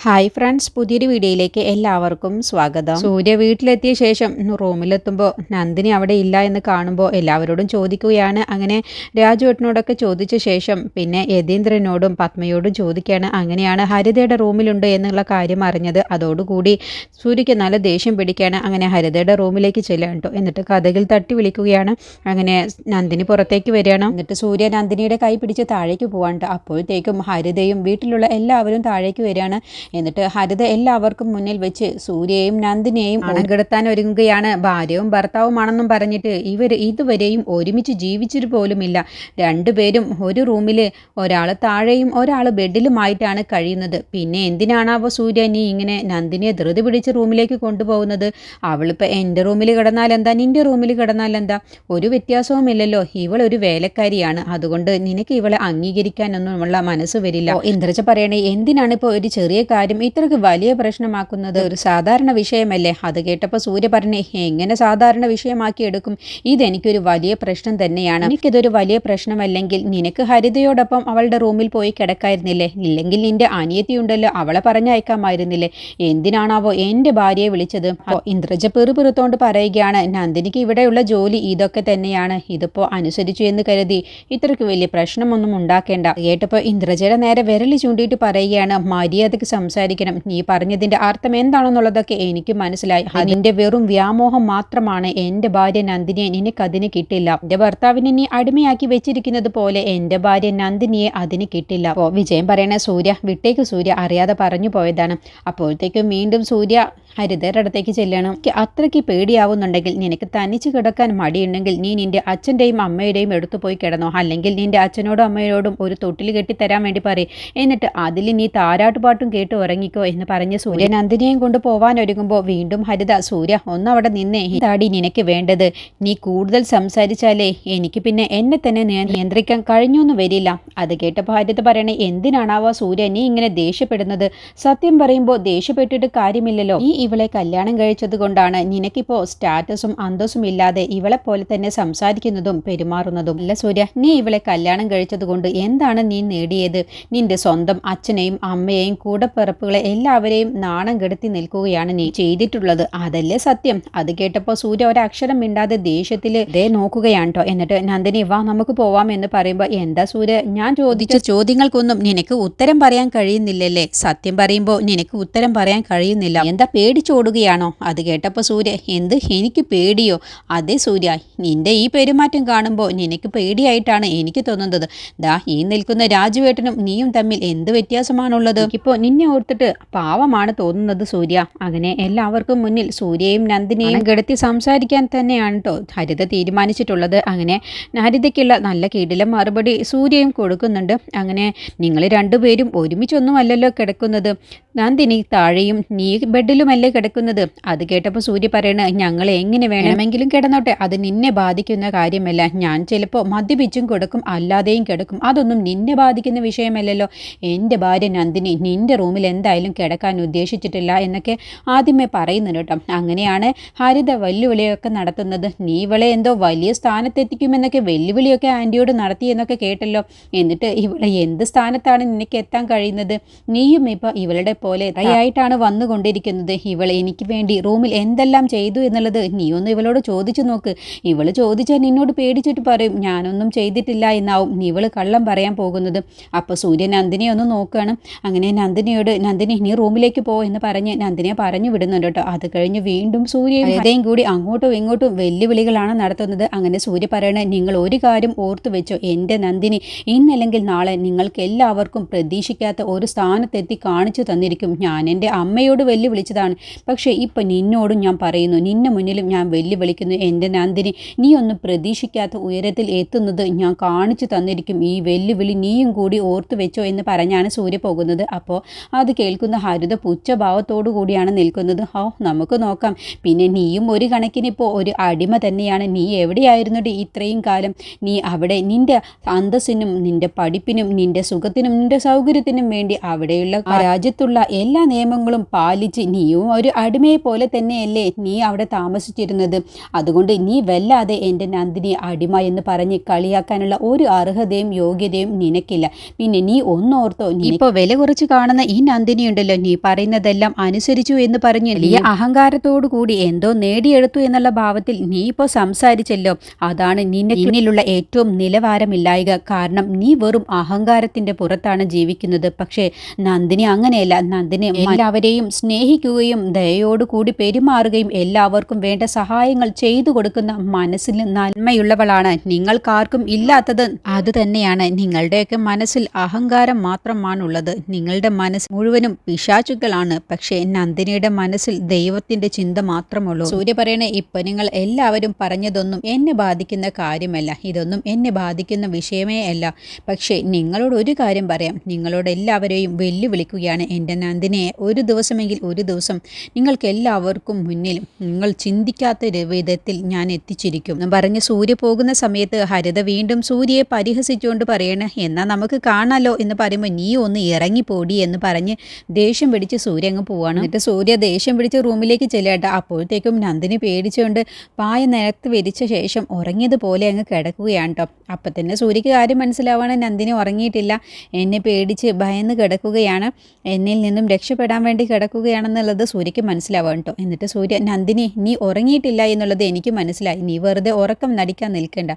Hi friends, പുതിയൊരു വീഡിയോയിലേക്ക് എല്ലാവർക്കും സ്വാഗതം. സൂര്യ വീട്ടിലെത്തിയ ശേഷം റൂമിലെത്തുമ്പോൾ നന്ദിനി അവിടെ ഇല്ല എന്ന് കാണുമ്പോൾ എല്ലാവരോടും ചോദിക്കുകയാണ്. അങ്ങനെ രാജുവേട്ടനോടൊക്കെ ചോദിച്ച ശേഷം പിന്നെ യതീന്ദ്രനോടും പത്മയോടും ചോദിക്കുകയാണ്. അങ്ങനെയാണ് ഹരിതയുടെ റൂമിലുണ്ട് എന്നുള്ള കാര്യം അറിഞ്ഞത്. അതോടുകൂടി സൂര്യയ്ക്ക് നല്ല ദേഷ്യം പിടിക്കുകയാണ്. അങ്ങനെ ഹരിതയുടെ റൂമിലേക്ക് ചെല്ലുകയാണ് കേട്ടോ. എന്നിട്ട് കഥകിൽ തട്ടി വിളിക്കുകയാണ്. അങ്ങനെ നന്ദിനി പുറത്തേക്ക് വരികയാണ്. എന്നിട്ട് സൂര്യ നന്ദിനിയുടെ കൈ പിടിച്ച് താഴേക്ക് പോകാണ്ട്. അപ്പോഴത്തേക്കും ഹരിതയും വീട്ടിലുള്ള എല്ലാവരും താഴേക്ക് വരികയാണ്. എന്നിട്ട് ഹരിത എല്ലാവർക്കും മുന്നിൽ വെച്ച് സൂര്യയെയും നന്ദിനിയെയും പണക്കെടുത്താൻ ഒരുങ്ങുകയാണ്. ഭാര്യയും ഭർത്താവുമാണെന്നും പറഞ്ഞിട്ട് ഇവർ ഇതുവരെയും ഒരുമിച്ച് ജീവിച്ചിട്ട് പോലുമില്ല. രണ്ടുപേരും ഒരു റൂമിൽ, ഒരാൾ താഴെയും ഒരാൾ ബെഡിലുമായിട്ടാണ് കഴിയുന്നത്. പിന്നെ എന്തിനാണാവോ സൂര്യ നീ ഇങ്ങനെ നന്ദിനിയെ ധൃതി പിടിച്ച് റൂമിലേക്ക് കൊണ്ടുപോകുന്നത്? അവളിപ്പോൾ എൻ്റെ റൂമിൽ കിടന്നാൽ എന്താ, നിൻ്റെ റൂമിൽ കിടന്നാൽ എന്താ, ഒരു വ്യത്യാസവുമില്ലല്ലോ. ഇവളൊരു വേലക്കാരിയാണ്, അതുകൊണ്ട് നിനക്ക് ഇവളെ അംഗീകരിക്കാനൊന്നുമുള്ള മനസ്സ് വരില്ല. ഇന്ദ്രജ പറയണേ, എന്തിനാണ് ഇപ്പോൾ ഒരു ചെറിയ കാര്യം ഇത്രക്ക് വലിയ പ്രശ്നമാക്കുന്നത്? ഒരു സാധാരണ വിഷയമല്ലേ. അത് കേട്ടപ്പോൾ സൂര്യ പറഞ്ഞേ, എങ്ങനെ സാധാരണ വിഷയമാക്കി എടുക്കും? ഇതെനിക്കൊരു വലിയ പ്രശ്നം തന്നെയാണ്. എനിക്കിതൊരു വലിയ പ്രശ്നമല്ലെങ്കിൽ നിനക്ക് ഹരിതയോടൊപ്പം അവളുടെ റൂമിൽ പോയി കിടക്കായിരുന്നില്ലേ? ഇല്ലെങ്കിൽ നിന്റെ അനിയത്തിയുണ്ടല്ലോ, അവളെ പറഞ്ഞയക്കാമായിരുന്നില്ലേ? എന്തിനാണാവോ എൻ്റെ ഭാര്യയെ വിളിച്ചത്? ഇന്ദ്രജ പെറുപിറുത്തോണ്ട് പറയുകയാണ്, നന്ദിനിക്ക് ഇവിടെയുള്ള ജോലി ഇതൊക്കെ തന്നെയാണ്. ഇതിപ്പോ അനുസരിച്ചു എന്ന് കരുതി ഇത്രക്ക് വലിയ പ്രശ്നമൊന്നും ഉണ്ടാക്കേണ്ട. കേട്ടപ്പോൾ ഇന്ദ്രജയുടെ നേരെ വിരലി ചൂണ്ടിയിട്ട് പറയുകയാണ്, മര്യാദക്ക് സംസാരിക്കണം. നീ പറഞ്ഞതിന്റെ അർത്ഥം എന്താണെന്നുള്ളതൊക്കെ എനിക്ക് മനസ്സിലായി. അതിന്റെ വെറും വ്യാമോഹം മാത്രമാണ്. എൻ്റെ ഭാര്യ നന്ദിനിയെ നിനക്കതിന് കിട്ടില്ല. എൻ്റെ ഭർത്താവിനെ നീ അടിമയാക്കി വെച്ചിരിക്കുന്നത് പോലെ എൻ്റെ ഭാര്യ നന്ദിനിയെ അതിന് കിട്ടില്ല. അപ്പോൾ വിജയം പറയണ, സൂര്യ വിട്ടേക്ക്, സൂര്യ അറിയാതെ പറഞ്ഞു പോയതാണ്. അപ്പോഴത്തേക്കും വീണ്ടും സൂര്യ ഹരിതയുടെ അടുത്തേക്ക് ചെല്ലണം. അത്രയ്ക്ക് പേടിയാവുന്നുണ്ടെങ്കിൽ, നിനക്ക് തനിച്ച് കിടക്കാൻ മടിയുണ്ടെങ്കിൽ നീ നിന്റെ അച്ഛൻ്റെയും അമ്മയുടെയും എടുത്തു പോയി കിടന്നോ. അല്ലെങ്കിൽ നിന്റെ അച്ഛനോടും അമ്മയോടും ഒരു തൊട്ടിൽ കെട്ടിത്തരാൻ വേണ്ടി പറയും. എന്നിട്ട് അതിൽ നീ താരാട്ടുപാട്ടും കേട്ട് ഉറങ്ങിക്കോ എന്ന് പറഞ്ഞ് സൂര്യ നന്ദിനിയെയും കൊണ്ട് പോവാൻ ഒരുങ്ങുമ്പോൾ വീണ്ടും ഹരിത, സൂര്യ ഒന്നവിടെ നിന്നേ, ഇതാടി നിനക്ക് വേണ്ടത്. നീ കൂടുതൽ സംസാരിച്ചാലേ എനിക്ക് പിന്നെ എന്നെ തന്നെ നിയന്ത്രിക്കാൻ കഴിഞ്ഞൊന്നും വരില്ല. അത് കേട്ടപ്പോൾ ഹരിത പറയണേ, എന്തിനാണാവോ സൂര്യ നീ ഇങ്ങനെ ദേഷ്യപ്പെടുന്നത്? സത്യം പറയുമ്പോൾ ദേഷ്യപ്പെട്ടിട്ട് കാര്യമില്ലല്ലോ. നീ ഇവളെ കല്യാണം കഴിച്ചത് കൊണ്ടാണ് നിനക്കിപ്പോൾ സ്റ്റാറ്റസും അന്തസ്സും ഇല്ലാതെ ഇവളെ പോലെ തന്നെ സംസാരിക്കുന്നതും പെരുമാറുന്നതും. അല്ല സൂര്യ, നീ ഇവളെ കല്യാണം കഴിച്ചത് കൊണ്ട് എന്താണ് നീ നേടിയത്? നിന്റെ സ്വന്തം അച്ഛനെയും അമ്മയെയും കൂടപ്പിറപ്പുകളെ എല്ലാവരെയും നാണം കെടുത്തി നിൽക്കുകയാണ് നീ ചെയ്തിട്ടുള്ളത്. അതല്ലേ സത്യം. അത് കേട്ടപ്പോൾ സൂര്യ ഒരക്ഷരം മിണ്ടാതെ ദേഷ്യത്തിൽ ദേ നോക്കുകയാണ് കേട്ടോ. എന്നിട്ട് നന്ദിനി വാ നമുക്ക് പോവാം എന്ന് പറയുമ്പോൾ, എന്താ സൂര്യ, ഞാൻ ചോദിച്ച ചോദ്യങ്ങൾക്കൊന്നും നിനക്ക് ഉത്തരം പറയാൻ കഴിയുന്നില്ലല്ലേ? സത്യം പറയുമ്പോൾ നിനക്ക് ഉത്തരം പറയാൻ കഴിയുന്നില്ല. എന്താ പേടിച്ചോടുകയാണോ? അത് കേട്ടപ്പോൾ സൂര്യ, എന്ത് എനിക്ക് പേടിയോ? അതെ സൂര്യ, നിന്റെ ഈ പെരുമാറ്റം കാണുമ്പോൾ നിനക്ക് പേടിയായിട്ടാണ് എനിക്ക് തോന്നുന്നത്. ദാ ഈ നിൽക്കുന്ന രാജുവേട്ടനും നീയും തമ്മിൽ എന്ത് വ്യത്യാസമാണുള്ളത്? ഇപ്പോൾ നിന്നെ ഓർത്തിട്ട് പാവമാണ് തോന്നുന്നത് സൂര്യ. അങ്ങനെ എല്ലാവർക്കും മുന്നിൽ സൂര്യയും നന്ദിനിയും കിടത്തി സംസാരിക്കാൻ തന്നെയാണ് കേട്ടോ ഹരിത തീരുമാനിച്ചിട്ടുള്ളത്. അങ്ങനെ ഹരിതയ്ക്കുള്ള നല്ല കിടിലം മറുപടി സൂര്യയും കൊടുക്കുന്നുണ്ട്. അങ്ങനെ നിങ്ങൾ രണ്ടുപേരും ഒരുമിച്ചൊന്നുമല്ലല്ലോ കിടക്കുന്നത്. നന്ദിനി താഴെയും നീ ബെഡിലുമല്ലേ കിടക്കുന്നത്. അത് കേട്ടപ്പോൾ സൂര്യ പറയണ, ഞങ്ങൾ എങ്ങനെ വേണമെങ്കിലും കിടന്നോട്ടെ, അത് നിന്നെ ബാധിക്കുന്ന കാര്യമല്ല. ഞാൻ ചിലപ്പോൾ മദ്യപിച്ചും കിടക്കും, അല്ലാതെയും കിടക്കും. അതൊന്നും നിന്നെ ബാധിക്കുന്ന വിഷയമല്ലല്ലോ. എൻ്റെ ഭാര്യ നന്ദിനി നിന്റെ റൂമിൽ എന്തായാലും കിടക്കാൻ ഉദ്ദേശിച്ചിട്ടില്ല എന്നൊക്കെ ആദ്യമേ പറയുന്നുണ്ട് കേട്ടോ. അങ്ങനെയാണ് ഹരിത വെല്ലുവിളിയൊക്കെ നടത്തുന്നത്. നീ ഇവളെ എന്തോ വലിയ സ്ഥാനത്തെത്തിക്കുമെന്നൊക്കെ വെല്ലുവിളിയൊക്കെ ആൻറ്റിയോട് നടത്തി എന്നൊക്കെ കേട്ടല്ലോ. എന്നിട്ട് ഇവളെ എന്ത് സ്ഥാനത്താണ് നിനക്ക് എത്താൻ കഴിയുന്നത്? നീയും ഇപ്പോൾ ഇവളുടെ പോലെ ആയിട്ടാണ് വന്നുകൊണ്ടിരിക്കുന്നത്. ഇവളെ എനിക്ക് വേണ്ടി റൂമിൽ എന്തെല്ലാം ചെയ്തു എന്നുള്ളത് നീ ഒന്ന് ഇവളോട് ചോദിച്ചു നോക്ക്. ഇവള് ചോദിച്ചാൽ നിന്നോട് പേടിച്ചിട്ട് പറയും ഞാനൊന്നും ചെയ്തിട്ടില്ല എന്നാവും ഇവള് കള്ളം പറയാൻ പോകുന്നത്. അപ്പോൾ സൂര്യ നന്ദിനിയെ ഒന്ന് നോക്കുകയാണ്. അങ്ങനെ നന്ദിനിയോട്, നന്ദിനി നീ റൂമിലേക്ക് പോ എന്ന് പറഞ്ഞ് നന്ദിനിയെ പറഞ്ഞു വിടുന്നുണ്ട് കേട്ടോ. അത് കഴിഞ്ഞ് വീണ്ടും സൂര്യയും ഹരിതയും കൂടി അങ്ങോട്ടും ഇങ്ങോട്ടും വെല്ലുവിളികളാണ് നടത്തുന്നത്. അങ്ങനെ സൂര്യ പറയണേ, നിങ്ങൾ ഒരു കാര്യം ഓർത്തു വെച്ചോ, എൻ്റെ നന്ദിനി ഇന്നല്ലെങ്കിൽ നാളെ നിങ്ങൾക്ക് എല്ലാവർക്കും പ്രതീക്ഷിക്കാത്ത ഒരു സ്ഥാനത്തെത്തി കാണിച്ചു തന്നിരിക്കും. ഞാൻ എൻ്റെ അമ്മയോട് വെല്ലുവിളിച്ചതാണ്, പക്ഷേ ഇപ്പം നിന്നോടും ഞാൻ പറയുന്നു, നിന്നെ മുന്നിലും ഞാൻ വെല്ലുവിളിക്കുന്നു. എൻ്റെ നന്ദിനി നീ ഒന്നും പ്രതീക്ഷിക്കാത്ത ഉയരത്തിൽ എത്തുന്നത് ഞാൻ കാണിച്ചു തന്നിരിക്കും. ഈ വെല്ലുവിളി നീയും കൂടി ഓർത്തു വെച്ചോ എന്ന് പറഞ്ഞാണ് സൂര്യ പോകുന്നത്. അപ്പോൾ അത് കേൾക്കുന്ന ഹരിത പുച്ഛഭാവത്തോടു കൂടിയാണ് നിൽക്കുന്നത്. നമുക്ക് നോക്കാം. പിന്നെ നീയും ഒരു കണക്കിന് ഇപ്പോൾ ഒരു അടിമ തന്നെയാണ്. നീ എവിടെയായിരുന്നുണ്ട് ഇത്രയും കാലം? നീ അവിടെ നിന്റെ അന്തസ്സിനും നിന്റെ പഠിപ്പിനും നിന്റെ സുഖത്തിനും നിന്റെ സൗകര്യത്തിനും വേണ്ടി അവിടെയുള്ള രാജ്യത്തുള്ള എല്ലാ നിയമങ്ങളും പാലിച്ച് നീയും ഒരു അടിമയെ പോലെ തന്നെയല്ലേ നീ അവിടെ താമസിച്ചിരുന്നത്. അതുകൊണ്ട് നീ വല്ലാതെ എൻ്റെ നന്ദിനി അടിമ എന്ന് പറഞ്ഞ് കളിയാക്കാനുള്ള ഒരു അർഹതയും യോഗ്യതയും നിനക്കില്ല. പിന്നെ നീ ഒന്നോർത്തോ, നീ ഇപ്പോൾ വില കുറച്ച് കാണുന്ന ഈ നന്ദിനി ഉണ്ടല്ലോ, നീ പറയുന്നതെല്ലാം അനുസരിച്ചു എന്ന് പറഞ്ഞ് വലിയ അഹങ്കാരത്തോടു കൂടി എന്തോ നേടിയെടുത്തു എന്നുള്ള ഭാവത്തിൽ നീ ഇപ്പോൾ സംസാരിച്ചല്ലോ. അതാണ് നിന്നിലുള്ള ഏറ്റവും നിലവാരമില്ലായ്ക. കാരണം നീ വെറും അഹങ്കാരത്തിന്റെ പുറത്താണ് ജീവിക്കുന്നത്. പക്ഷേ നന്ദിനി അങ്ങനെയല്ല. നന്ദിനി എല്ലാവരെയും സ്നേഹിക്കുകയും ദയയോടുകൂടി പെരുമാറുകയും എല്ലാവർക്കും വേണ്ട സഹായങ്ങൾ ചെയ്തു കൊടുക്കുന്ന മനസ്സിൽ നന്മയുള്ളവളാണ്. നിങ്ങൾക്കാർക്കും ഇല്ലാത്തത് അത് തന്നെയാണ്. നിങ്ങളുടെയൊക്കെ മനസ്സിൽ അഹങ്കാരം മാത്രമാണുള്ളത്. നിങ്ങളുടെ മനസ്സ് മുഴുവനും പിശാചുക്കളാണ്. പക്ഷേ നന്ദിനിയുടെ മനസ്സിൽ ദൈവത്തിന്റെ ചിന്ത മാത്രമുള്ളൂ. സൂര്യ പറയണേ, ഇപ്പൊ നിങ്ങൾ എല്ലാവരും പറഞ്ഞതൊന്നും എന്നെ ബാധിക്കുന്ന കാര്യമല്ല. ഇതൊന്നും എന്നെ ബാധിക്കുന്ന വിഷയമേ അല്ല. പക്ഷേ നിങ്ങളോട് ഒരു കാര്യം പറയാം. നിങ്ങളോട് എല്ലാവരെയും വെല്ലുവിളിക്കുകയാണ്. എൻ്റെ നന്ദിനിയെ ഒരു ദിവസമെങ്കിൽ ഒരു ദിവസം നിങ്ങൾക്ക് എല്ലാവർക്കും മുന്നിൽ നിങ്ങൾ ചിന്തിക്കാത്ത വിധത്തിൽ ഞാൻ എത്തിച്ചിരിക്കും എന്ന് പറഞ്ഞ് സൂര്യ പോകുന്ന സമയത്ത് ഹരിത വീണ്ടും സൂര്യയെ പരിഹസിച്ചുകൊണ്ട് പറയണ, എന്നാൽ നമുക്ക് കാണാലോ എന്ന് പറയുമ്പോൾ നീ ഒന്ന് ഇറങ്ങിപ്പോടി എന്ന് പറഞ്ഞ് ദേഷ്യം പിടിച്ച് സൂര്യ അങ്ങ് പോവാണ്. എന്നിട്ട് സൂര്യ ദേഷ്യം പിടിച്ച് റൂമിലേക്ക് ചെല്ലട്ടെ. അപ്പോഴത്തേക്കും നന്ദിനി പേടിച്ചുകൊണ്ട് പായ നിലത്ത് വിരിച്ച ശേഷം ഉറങ്ങിയതുപോലെ അങ്ങ് കിടക്കുകയാണ് കേട്ടോ. അപ്പം തന്നെ സൂര്യക്ക് കാര്യം മനസ്സിലാവാണ്, നന്ദിനി ഉറങ്ങിയിട്ടില്ല, എന്നെ പേടിച്ച് ഭയന്ന് കിടക്കുകയാണ്, എന്നിൽ നിന്നും രക്ഷപ്പെടാൻ വേണ്ടി കിടക്കുകയാണെന്നുള്ളത് സൂര്യക്ക് മനസ്സിലാവാം കേട്ടോ. എന്നിട്ട് സൂര്യ, നന്ദിനി നീ ഉറങ്ങിയിട്ടില്ല എന്നുള്ളത് എനിക്ക് മനസ്സിലായി, നീ വെറുതെ ഉറക്കം നടിക്കാൻ നിൽക്കണ്ട.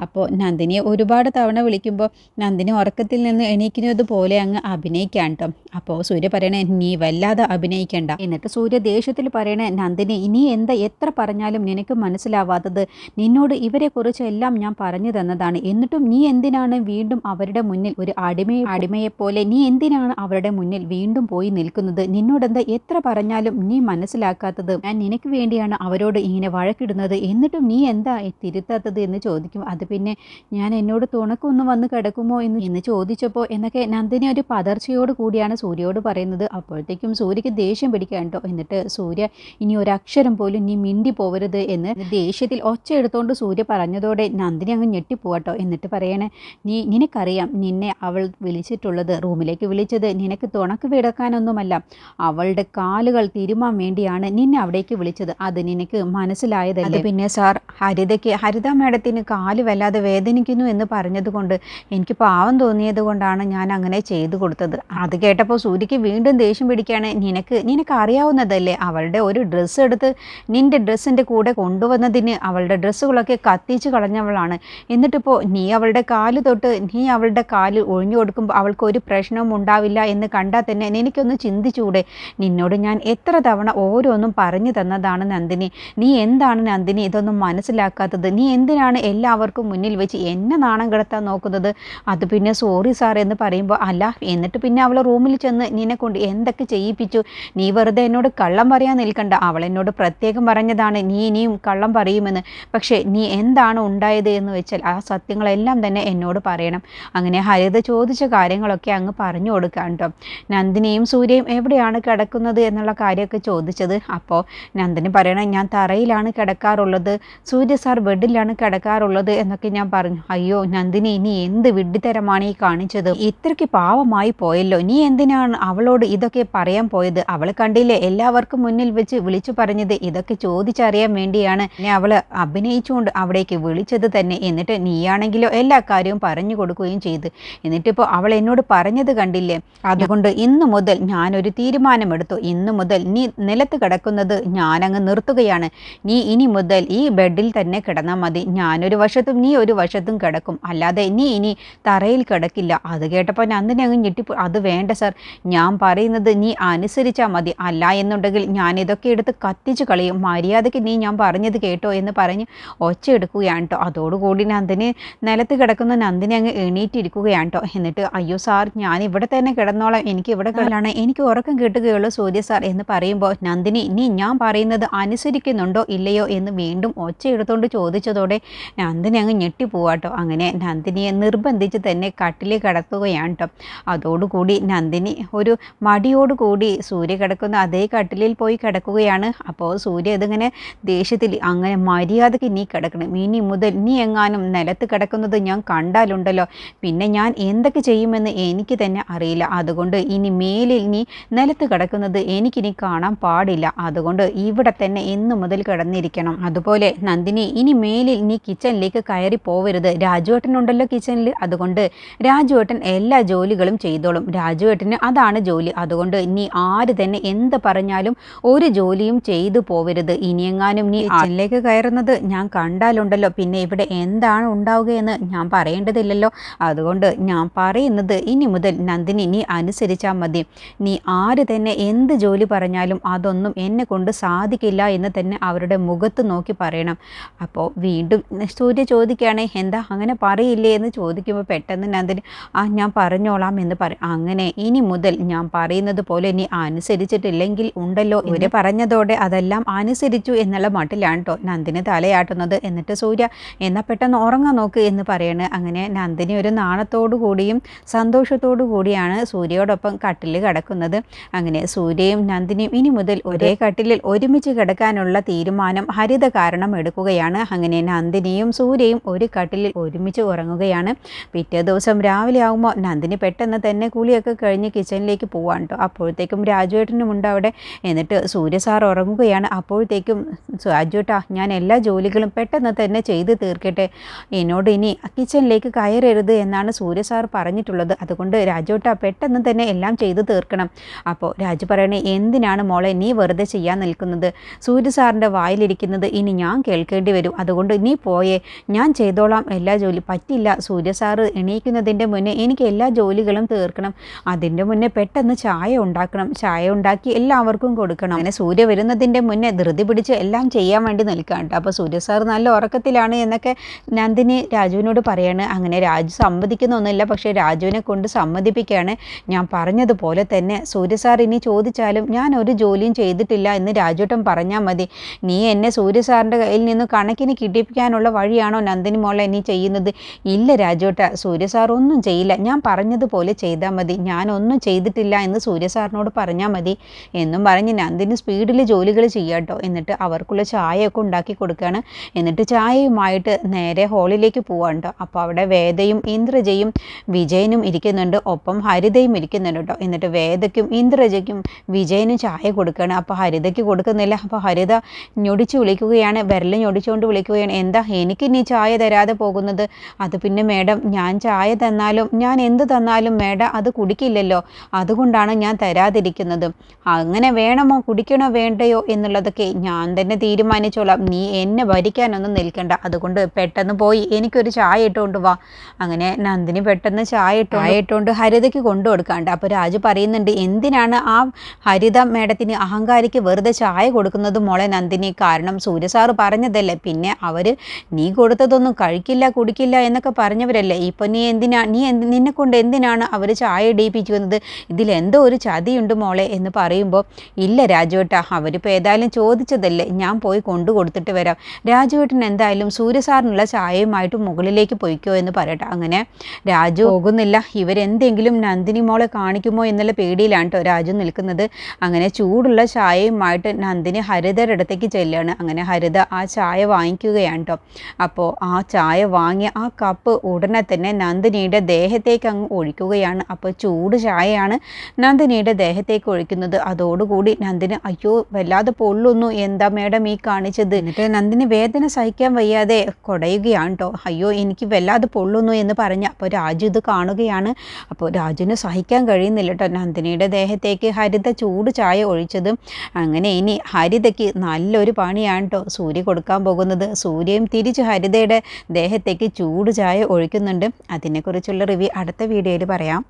അപ്പോൾ നന്ദിനിയെ ഒരുപാട് തവണ വിളിക്കുമ്പോൾ നന്ദിനി ഉറക്കത്തിൽ നിന്ന് എണീക്കുന്നത് പോലെ അങ്ങ് അഭിനയിക്കാൻ കേട്ടോ. അപ്പോൾ സൂര്യ പറയണേ, നീ വല്ലാതെ അഭിനയിക്കണ്ട. എന്നിട്ട് സൂര്യ ദേഷ്യത്തിൽ പറയണേ, നന്ദിനി നീ എന്താ എത്ര പറഞ്ഞാലും നിനക്ക് മനസ്സിലാവാത്തത്? നിന്നോട് ഇവരെക്കുറിച്ച് എല്ലാം ഞാൻ പറഞ്ഞു തന്നതാണ്. എന്നിട്ടും നീ എന്തിനാണ് വീണ്ടും അവരുടെ മുന്നിൽ ഒരു അടിമയെപ്പോലെ നീ എന്തിനാണ് അവരുടെ മുന്നിൽ വീണ്ടും പോയി നിൽക്കുന്നത്? നിന്നോടെന്താ എത്ര പറഞ്ഞാലും നീ മനസ്സിലാക്കാത്തത്? ഞാൻ നിനക്ക് വേണ്ടിയാണ് അവരോട് ഇങ്ങനെ വഴക്കിടുന്നത്, എന്നിട്ടും നീ എന്താ തിരുത്താത്തത് എന്ന് ചോദിക്കും. അത് പിന്നെ ഞാൻ എന്നോട് തുണക്കൊന്ന് വന്ന് കിടക്കുമോ എന്ന് ചോദിച്ചപ്പോൾ എന്നൊക്കെ നന്ദിനി ഒരു പതർച്ചയോട് കൂടിയാണ് സൂര്യയോട് പറയുന്നത്. അപ്പോഴത്തേക്കും സൂര്യക്ക് ദേഷ്യം പിടിക്കാൻ കേട്ടോ. എന്നിട്ട് സൂര്യ, ഇനി ഒരക്ഷരം പോലും നീ മിണ്ടി പോവരുത് എന്ന് ദേഷ്യത്തിൽ ഒച്ച എടുത്തോണ്ട് സൂര്യ പറഞ്ഞതോടെ നന്ദിനി അങ്ങ് ഞെട്ടിപ്പോവാട്ടോ. എന്നിട്ട് പറയണേ, നിനക്കറിയാം നിന്നെ അവൾ വിളിച്ചിട്ടുള്ളത്, റൂമിലേക്ക് വിളിച്ചത് നിനക്ക് തുണക്ക് വിടക്കാനൊന്നുമല്ല, അവളുടെ കാലുകൾ തിരുമാൻ വേണ്ടിയാണ് നിന്നെ അവിടേക്ക് വിളിച്ചത്. അത് നിനക്ക് മനസ്സിലായതല്ലേ? പിന്നെ സാർ, ഹരിത മാഡത്തിന് കാല് വല്ലാതെ വേദനിക്കുന്നു എന്ന് പറഞ്ഞതുകൊണ്ട് എനിക്ക് പാവം തോന്നിയത് കൊണ്ടാണ് ഞാൻ അങ്ങനെ ചെയ്തു കൊടുത്തത്. അത് കേട്ടപ്പോൾ സൂര്യക്ക് വീണ്ടും ദേഷ്യം പിടിക്കുകയാണ്. നിനക്ക് അറിയാവുന്നതല്ലേ, അവളുടെ ഒരു ഡ്രസ്സ് എടുത്ത് നിന്റെ ഡ്രസ്സിൻ്റെ കൂടെ കൊണ്ടുവന്നതിന് അവളുടെ ഡ്രസ്സുകളൊക്കെ കത്തിച്ച് കളഞ്ഞവളാണ്. എന്നിട്ടിപ്പോൾ നീ അവളുടെ കാല് തൊട്ട് നീ അവളുടെ കാല് ഒഴിഞ്ഞു കൊടുക്കുമ്പോൾ അവൾക്ക് ഒരു പ്രശ്നവും ഉണ്ടാവില്ല എന്ന് കണ്ടാൽ തന്നെ എനിക്കൊന്ന് ചിന്തിച്ചൂടെ? നിന്നോട് ഞാൻ എത്ര തവണ ഓരോന്നും പറഞ്ഞു തന്നതാണ് നന്ദിനി. നീ എന്താണ് നന്ദിനി ഇതൊന്നും മനസ്സിലാക്കാത്തത്? നീ എന്തിനാണ് എല്ലാവർക്കും മുന്നിൽ വെച്ച് എന്നെ നാണം കിടത്താൻ നോക്കുന്നത്? അത് പിന്നെ സോറി സാർ എന്ന് പറയുമ്പോൾ, അല്ല എന്നിട്ട് പിന്നെ അവൾ റൂമിൽ ചെന്ന് നിന്നെ കൊണ്ട് എന്തൊക്കെ ചെയ്യിപ്പിച്ചു? നീ വെറുതെ എന്നോട് കള്ളം പറയാൻ നിൽക്കണ്ട. അവൾ എന്നോട് പ്രത്യേകം പറഞ്ഞതാണ് നീ ഇനിയും കള്ളം പറയുമെന്ന്. പക്ഷേ നീ എന്താണ് ഉണ്ടായത് എന്ന് വെച്ചാൽ ആ സത്യങ്ങളെല്ലാം തന്നെ എന്നോട് പറയണം. അങ്ങനെ ഹരിത ചോദിച്ച കാര്യങ്ങളൊക്കെ അങ്ങ് പറഞ്ഞു കൊടുക്കാൻ കേട്ടോ. നന്ദിനിയും സൂര്യയും എവിടെയാണ് കിടക്കുന്നത് എന്നുള്ള കാര്യമൊക്കെ ചോദിച്ചത്. അപ്പോൾ നന്ദിനി പറയണം, ഞാൻ തറയിലാണ് കിടക്കാറുള്ളത്, സൂര്യ സാർ ബെഡിലാണ് കിടക്കാറുള്ളത് എന്നൊക്കെ ഞാൻ പറഞ്ഞു. അയ്യോ നന്ദിനി, നീ എന്ത് വിഡ്ഢിത്തരമാണ് ഈ കാണിച്ചത്? ഇത്രയ്ക്ക് പാവമായി പോയല്ലോ. നീ എന്തിനാണ് അവളോട് ഇതൊക്കെ പറയാൻ പോയത്? അവൾ കണ്ടില്ലേ എല്ലാവർക്കും മുന്നിൽ വെച്ച് വിളിച്ചു പറഞ്ഞത്? ഇതൊക്കെ ചോദിച്ചറിയാൻ വേണ്ടിയാണ് അവള് അഭിനയിച്ചുകൊണ്ട് അവിടേക്ക് വിളിച്ചത് തന്നെ. എന്നിട്ട് നീയാണെങ്കിലോ എല്ലാ കാര്യവും പറഞ്ഞു കൊടുക്കുകയും ചെയ്തു. എന്നിട്ടിപ്പോൾ അവൾ എന്നോട് പറഞ്ഞത് കണ്ടില്ലേ? അതുകൊണ്ട് ഇന്നു മുതൽ ഞാനൊരു തീരുമാനമെടുത്തു. ഇന്നു മുതൽ നീ നിലത്ത് കിടക്കുന്നത് ഞാനങ്ങ് നിർത്തുകയാണ്. നീ ഇനി മുതൽ ഈ ബെഡിൽ തന്നെ കിടന്നാൽ മതി. ഞാനൊരു വശത്തും നീ ഒരു വശത്തും കിടക്കും, അല്ലാതെ നീ ഇനി തറയിൽ കിടക്കില്ല. അത് കേട്ടപ്പോൾ നന്ദിനി അങ്ങ് ഞെട്ടിപ്പോ, അത് വേണ്ട സാർ, ഞാൻ പറയുന്നത് നീ അനുസരിച്ചാൽ മതി, അല്ല എന്നുണ്ടെങ്കിൽ ഞാൻ ഇതൊക്കെ എടുത്ത് കത്തിച്ച് കളയും. മര്യാദയ്ക്ക് നീ ഞാൻ പറഞ്ഞത് കേട്ടോ എന്ന് പറഞ്ഞ് ഒച്ച എടുക്കുകയാണ് കേട്ടോ. അതോടുകൂടി നന്ദിനി നിലത്ത് കിടക്കുന്ന നന്ദിനി അങ്ങ് എണീറ്റിരിക്കുകയാണ് കേട്ടോ. എന്നിട്ട് അയ്യോ സാർ, ഞാൻ ഇവിടെ തന്നെ കിടന്നോളാം, എനിക്ക് ഇവിടെ കിടലാണ്, എനിക്ക് ഉറക്കം കിട്ടുകയുള്ളൂ സൂര്യ സാർ എന്ന് പറയുമ്പോൾ, നന്ദിനി നീ ഞാൻ പറയുന്നത് അനുസരിക്കുന്നുണ്ടോ ഇല്ലയോ എന്ന് വീണ്ടും ഒച്ച എടുത്തുകൊണ്ട് ചോദിച്ചതോടെ നന്ദിനി അങ്ങ് ഞെട്ടിപ്പോവാട്ടോ. അങ്ങനെ നന്ദിനിയെ നിർബന്ധിച്ച് തന്നെ കട്ടിലിൽ കിടത്തുകയാണ് കേട്ടോ. അതോടുകൂടി നന്ദിനി ഒരു മടിയോടുകൂടി സൂര്യ കിടക്കുന്ന അതേ കട്ടിലിൽ പോയി കിടക്കുകയാണ്. അപ്പോൾ സൂര്യ ഇതിങ്ങനെ ദേഷ്യത്തിൽ, അങ്ങനെ മര്യാദയ്ക്ക് നീ കിടക്കണം, ഇനി മുതൽ നീ എങ്ങാനും നിലത്ത് കിടക്കുന്നത് ഞാൻ കണ്ടാലുണ്ടല്ലോ പിന്നെ ഞാൻ എന്തൊക്കെ ചെയ്യുമെന്ന് എനിക്ക് തന്നെ അറിയില്ല. അതുകൊണ്ട് ഇനി മേലിൽ നീ നിലത്ത് കിടക്കുന്നത് എനിക്കിനി കാണാൻ പാടില്ല. അതുകൊണ്ട് ഇവിടെ തന്നെ ഇന്നു മുതൽ കിടന്നിരിക്കണം. അതുപോലെ നന്ദിനി, ഇനി മേലിൽ നീ കിച്ചണിലേക്ക് കയറി പോവരുത്. രാജുവേട്ടനുണ്ടല്ലോ കിച്ചണിൽ, അതുകൊണ്ട് രാജുവേട്ടൻ എല്ലാ ജോലികളും ചെയ്തോളും. രാജുവേട്ടന് അതാണ് ജോലി. അതുകൊണ്ട് നീ ആര് തന്നെ എന്ത് പറഞ്ഞാലും ഒരു ജോലിയും ചെയ്തു പോവരുത്. ഇനിയെങ്ങാനും നീ കിച്ചണിലേക്ക് കയറുന്നത് ഞാൻ കണ്ടാലുണ്ടല്ലോ, പിന്നെ ഇവിടെ എന്താണ് ഉണ്ടാവുകയെന്ന് ഞാൻ പറയേണ്ടതില്ലല്ലോ. അതുകൊണ്ട് ഞാൻ പറയുന്നത് ഇനി മുതൽ നന്ദിനി നീ അനുസരിച്ചാൽ മതി. നീ ആര് തന്നെ എന്ത് ജോലി പറഞ്ഞാലും അതൊന്നും എന്നെ കൊണ്ട് സാധിക്കില്ല എന്ന് തന്നെ അവരുടെ മുഖത്ത് നോക്കി പറയണം. അപ്പോൾ വീണ്ടും സൂര്യ ചോദിക്കുകയാണെ, എന്താ അങ്ങനെ പറയില്ലേ എന്ന് ചോദിക്കുമ്പോൾ പെട്ടെന്ന് നന്ദിനി ഞാൻ പറഞ്ഞോളാം എന്ന് പറയും. അങ്ങനെ ഇനി മുതൽ ഞാൻ പറയുന്നത് പോലെ നീ അനുസരിച്ചിട്ടില്ലെങ്കിൽ ഉണ്ടല്ലോ. ഇവര് പറഞ്ഞതോടെ അതെല്ലാം അനുസരിച്ചു എന്നുള്ള മട്ടിലാണ് കേട്ടോ നന്ദിനി തലയാട്ടുന്നത്. എന്നിട്ട് സൂര്യ എന്നാൽ പെട്ടെന്ന് ഉറങ്ങാൻ നോക്ക് എന്ന് പറയണ്. അങ്ങനെ നന്ദിനി ഒരു നാണത്തോടു കൂടിയും സന്തോഷത്തോടു കൂടിയാണ് സൂര്യയോടൊപ്പം കട്ടിൽ കിടക്കുന്നത്. അങ്ങനെ സൂര്യയും നന്ദിനിയും ഇനി മുതൽ ഒരേ കട്ടിലിൽ ഒരുമിച്ച് കിടക്കാനുള്ള തീരുമാനം ഹരിത കാരണം എടുക്കുകയാണ്. അങ്ങനെ നന്ദിനിയും സൂര്യയും ഒരു കട്ടിലിൽ ഒരുമിച്ച് ഉറങ്ങുകയാണ്. പിറ്റേ ദിവസം രാവിലെ ആകുമ്പോൾ നന്ദിനി പെട്ടെന്ന് തന്നെ കുളിയൊക്കെ കഴിഞ്ഞ് കിച്ചണിലേക്ക് പോവാൻ കേട്ടോ. അപ്പോഴത്തേക്കും രാജുവേട്ടനുമുണ്ട് അവിടെ. എന്നിട്ട് സൂര്യ സാർ ഉറങ്ങുകയാണ്. അപ്പോഴത്തേക്കും രാജുവേട്ടാ, ഞാൻ എല്ലാ ജോലികളും പെട്ടെന്ന് തന്നെ ചെയ്ത് തീർക്കട്ടെ, എന്നോട് ഇനി കിച്ചണിലേക്ക് കയറരുത് എന്നാണ് സൂര്യ സാർ പറഞ്ഞിട്ടുള്ളത്. അതുകൊണ്ട് രാജുവേട്ടാ പെട്ടെന്ന് തന്നെ എല്ലാം ചെയ്ത് തീർക്കണം. അപ്പോൾ രാജു പറയണേ, എന്തിനാണ് മോളെ നീ വെറുതെ ചെയ്യാൻ നിൽക്കുന്നത്? സൂര്യ സാറിൻ്റെ വായിലിരിക്കുന്നത് ഇനി ഞാൻ കേൾക്കേണ്ടി വരും. അതുകൊണ്ട് നീ പോയേ, ഞാൻ ചെയ്തോളാം എല്ലാ ജോലി. പറ്റില്ല, സൂര്യ സാറ് എണീക്കുന്നതിൻ്റെ മുന്നേ എനിക്ക് എല്ലാ ജോലികളും തീർക്കണം. അതിൻ്റെ മുന്നേ പെട്ടെന്ന് ചായ ഉണ്ടാക്കണം, ചായ ഉണ്ടാക്കി എല്ലാവർക്കും കൊടുക്കണം. അങ്ങനെ സൂര്യ വരുന്നതിൻ്റെ മുന്നേ ധൃതി പിടിച്ച് എല്ലാം ചെയ്യാൻ വേണ്ടി നിൽക്കാണ്ട്. അപ്പോൾ സൂര്യ സാർ നല്ല ഉറക്കത്തിലാണ് എന്നൊക്കെ നന്ദിനി രാജുവിനോട് പറയാണ്. അങ്ങനെ രാജു സമ്മതിക്കുന്നൊന്നുമില്ല, പക്ഷേ രാജുവിനെ കൊണ്ട് സമ്മതിപ്പിക്കുകയാണ്. ഞാൻ പറഞ്ഞതുപോലെ തന്നെ സൂര്യ സാർ ഇനി ചോദിച്ചാലും ഞാൻ ഒരു ജോലിയും ചെയ്തിട്ടില്ല എന്ന് രാജുവേട്ടൻ പറഞ്ഞാൽ മതി. നീ എന്നെ സൂര്യ സാറിൻ്റെ കയ്യിൽ നിന്ന് കണക്കിന് കിട്ടിപ്പിക്കാനുള്ള വഴിയാണോ നന്ദിനി മോളെ നീ ചെയ്യുന്നത്? ഇല്ല രാജുവേട്ട, സൂര്യ സാർ ഒന്നും ചെയ്യില്ല, ഞാൻ പറഞ്ഞതുപോലെ ചെയ്താൽ മതി, ഞാനൊന്നും ചെയ്തിട്ടില്ല എന്ന് സൂര്യ സാറിനോട് പറഞ്ഞാൽ മതി എന്നും പറഞ്ഞ് നന്ദിനി സ്പീഡിൽ ജോലികൾ ചെയ്യാട്ടോ. എന്നിട്ട് അവർക്കുള്ള ചായയൊക്കെ ഉണ്ടാക്കി കൊടുക്കുകയാണ്. എന്നിട്ട് ചായയുമായിട്ട് നേരെ ഹാളിലേക്ക് പോവാണ്ടോ. അപ്പോൾ അവിടെ വേദയും ഇന്ദ്രജയും വിജയനും ഇരിക്കുന്നുണ്ട്, ഒപ്പം ഹരിതയും ഇരിക്കുന്നുണ്ട് കേട്ടോ. എന്നിട്ട് വേദയ്ക്കും ഇന്ദ്രജയ്ക്കും വിജയനും ചായ കൊടുക്കുകയാണ്. അപ്പോൾ ഹരിതയ്ക്ക് കൊടുക്കുന്നില്ല. അപ്പോൾ ഹരിത ഞൊടിച്ച് വിളിക്കുകയാണ്, വിരൽ ഞൊടിച്ചുകൊണ്ട് വിളിക്കുകയാണ്, എന്താ എനിക്ക് നീ ചായ തരാതെ പോകുന്നത്? അത് പിന്നെ മേഡം, ഞാൻ ചായ തന്നാലും ഞാൻ എന്ത് തന്നാലും മേഡം അത് കുടിക്കില്ലല്ലോ, അതുകൊണ്ടാണ് ഞാൻ തരാതിരിക്കുന്നത്. അങ്ങനെ വേണമോ, കുടിക്കണോ വേണ്ടയോ എന്നുള്ളതൊക്കെ ഞാൻ തന്നെ തീരുമാനിച്ചോളാം, നീ എന്നെ ഭരിക്കാനൊന്നും നിൽക്കണ്ട. അതുകൊണ്ട് പെട്ടെന്ന് പോയി എനിക്കൊരു ചായ ഇട്ടുകൊണ്ട് വാ. അങ്ങനെ നന്ദിനി പെട്ടെന്ന് ചായ ഇട്ടുകൊണ്ട് ഹരിതയ്ക്ക് കൊണ്ടു കൊടുക്കാണ്ട്. അപ്പോൾ രാജു പറയുന്നുണ്ട്, എന്തിനാണ് ആ ഹരിത മേഡത്തിന് അഹങ്കാരിക്ക് വെറുതെ ചായ കൊടുക്കുന്നത് മോളെ നന്ദിനി? കാരണം സൂര്യ സാറ് പറഞ്ഞതല്ലേ, പിന്നെ അവർ നീ കൊടുത്തതൊന്നും കഴിക്കില്ല കുടിക്കില്ല എന്നൊക്കെ പറഞ്ഞവരല്ലേ. ഇപ്പം നിന്നെ കൊണ്ട് എന്തിനാണ് അവർ ചായ ഇടിയിപ്പിക്കുന്നത്? ഇതിലെന്തോ ഒരു ചതിയുണ്ട് മോളെ എന്ന് പറയുമ്പോൾ, ഇല്ല രാജുവേട്ടാ, അവരിപ്പോൾ ഏതായാലും ചോദിച്ചതല്ലേ, ഞാൻ പോയി കൊണ്ടു കൊടുത്തിട്ട് വരാം. രാജുവേട്ടൻ എന്തായാലും സൂര്യ സാറിനുള്ള ചായയുമായിട്ട് മുകളിലേക്ക് പോയിക്കോ എന്ന് പറയട്ടെ. അങ്ങനെ രാജു പോകുന്നില്ല. ഇവരെന്തെങ്കിലും നന്ദിനി മോളെ കാണിക്കുമോ എന്നുള്ള പേടിയിലാണ് കേട്ടോ രാജു നിൽക്കുന്നത്. അങ്ങനെ ചൂടുള്ള ചായയുമായിട്ട് നന്ദിനി ഹരിതയുടെ അടുത്തേക്ക് ചെല്ലുകയാണ്. അങ്ങനെ ഹരിത ആ ചായ വാങ്ങിക്കുകയാണ് കേട്ടോ. അപ്പോൾ ആ ചായ വാങ്ങിയ ആ കപ്പ് ഉടനെ തന്നെ നന്ദിനിയുടെ ദേഹത്തേക്ക് അങ്ങ് ഒഴിക്കുകയാണ്. അപ്പോൾ ചൂട് ചായയാണ് നന്ദിനിയുടെ ദേഹത്തേക്ക് ഒഴിക്കുന്നത്. അതോടുകൂടി നന്ദിനി, അയ്യോ വല്ലാതെ പൊള്ളുന്നു, എന്താ മേഡം ഈ കാണിച്ചത്? എന്നിട്ട് നന്ദിനി വേദന സഹിക്കാൻ വയ്യാതെ കുടയുകയാണ് കേട്ടോ. അയ്യോ എനിക്ക് വല്ലാതെ പൊള്ളുന്നു എന്ന് പറഞ്ഞ അപ്പോൾ രാജു ഇത് കാണുകയാണ്. അപ്പോൾ രാജുവിന് സഹിക്കാൻ കഴിയുന്നില്ല കേട്ടോ നന്ദിനിയുടെ ദേഹത്തേക്ക് ഹരിത ചൂട് ചായ ഒഴിച്ചത്. അങ്ങനെ ഇനി ഹരിതയ്ക്ക് നല്ലൊരു പണിയാണ് കേട്ടോ സൂര്യ കൊടുക്കാൻ പോകുന്നത്. സൂര്യയും തിരിച്ച് ഹരിതയുടെ ദേഹത്തേക്ക് ചൂട് ചായ ഒഴിക്കുന്നുണ്ട്. അതിനെക്കുറിച്ചുള്ള റിവ്യൂ അടുത്ത വീഡിയോയിൽ പറയാം.